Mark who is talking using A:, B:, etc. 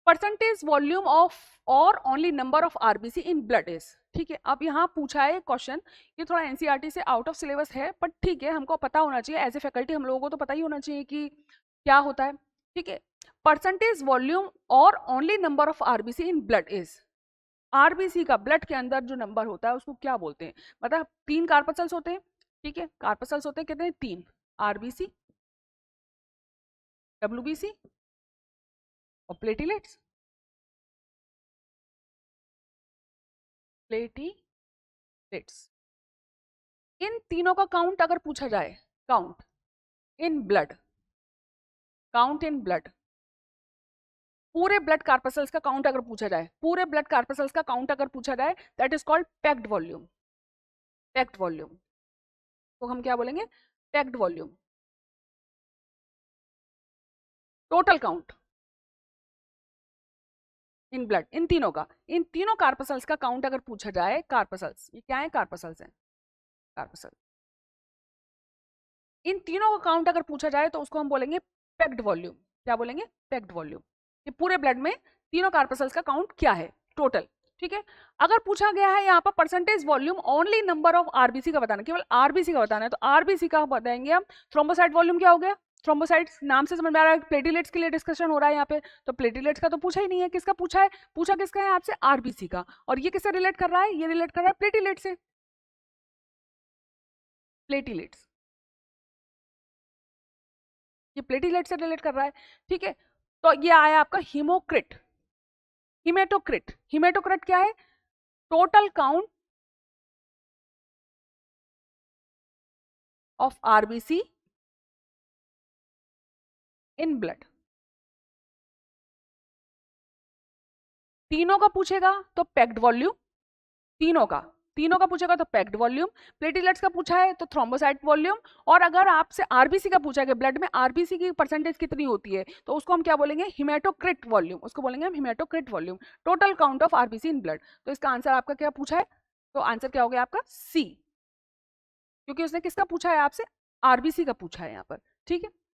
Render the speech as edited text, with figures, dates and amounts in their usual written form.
A: Percentage volume of और only number of RBC in blood is. ठीक है, अब यहाँ पूछा है क्वेश्चन, ये थोड़ा एनसीईआरटी से आउट ऑफ सिलेबस है, बट ठीक है, हमको पता होना चाहिए एज ए फैकल्टी, हम लोगों को तो पता ही होना चाहिए कि क्या होता है। ठीक है, परसेंटेज वॉल्यूम और only number of RBC in blood is. RBC का ब्लड के अंदर जो नंबर होता है उसको क्या बोलते हैं, मतलब 3 कार्पसल्स होते हैं। ठीक है, कार्पसल्स होते हैं कितने, 3, आरबीसी, डब्ल्यूबीसी और प्लेटिलेट्स। प्लेटिलेट्स, इन तीनों का काउंट अगर पूछा जाए, count in blood, count in blood, पूरे ब्लड कार्पसल्स का काउंट अगर पूछा जाए, पूरे ब्लड कार्पसल्स का काउंट अगर पूछा जाए, that is called packed volume. Packed volume तो हम क्या बोलेंगे, packed volume. Total count in blood, इन तीनों का, इन तीनों कार्पसल्स का काउंट अगर पूछा जाए, कार्पसल्स ये क्या है, कार्पसल्स है, कार्पसल, इन तीनों का काउंट अगर पूछा जाए तो उसको हम बोलेंगे पैक्ड वॉल्यूम। क्या बोलेंगे, पैक्ड वॉल्यूम। ये पूरे ब्लड में तीनों कार्पसल्स का काउंट क्या है, टोटल। ठीक है, अगर पूछा गया है यहाँ पर percentage volume only number of RBC का बताना, केवल आरबीसी का बताना है, तो आरबीसी का बताएंगे हम। थ्रोम्बोसाइट वॉल्यूम क्या हो गया, थ्रोम्बोसाइट्स नाम से समझ में आ रहा है, प्लेटिलेट्स के लिए डिस्कशन हो रहा है यहाँ पे, तो प्लेटिलेट्स का तो पूछा ही नहीं है, किसका पूछा है, पूछा किसका है आपसे, आरबीसी का। और ये किससे रिलेट कर रहा है, ये रिलेट कर रहा है प्लेटिलेट से, प्लेटिलेट्स, ये प्लेटिलेट से रिलेट कर रहा है। ठीक है, तो ये आया आपका हीमोक्रिट, हिमेटोक्रिट। हिमेटोक्रिट क्या है, total count of RBC in blood. तीनों का पूछेगा तो पैक्ड वॉल्यूम, तीनों का पूछेगा तो पैक्ड वॉल्यूम, प्लेटिलेट्स का पूछा है तो थ्रोम्बोसाइट वॉल्यूम, और अगर आपसे आरबीसी का पूछा है कि ब्लड में आरबीसी की परसेंटेज कितनी होती है, तो उसको हम क्या बोलेंगे, हिमेटोक्रिट वॉल्यूम, उसको बोलेंगे हम haematocrit volume, total count of RBC in blood. तो इसका आंसर आपका क्या पूछा है, तो आंसर क्या हो गया आपका, सी, क्योंकि उसने किसका पूछा है आपसे, आरबीसी का पूछा है यहाँ पर। ठीक है,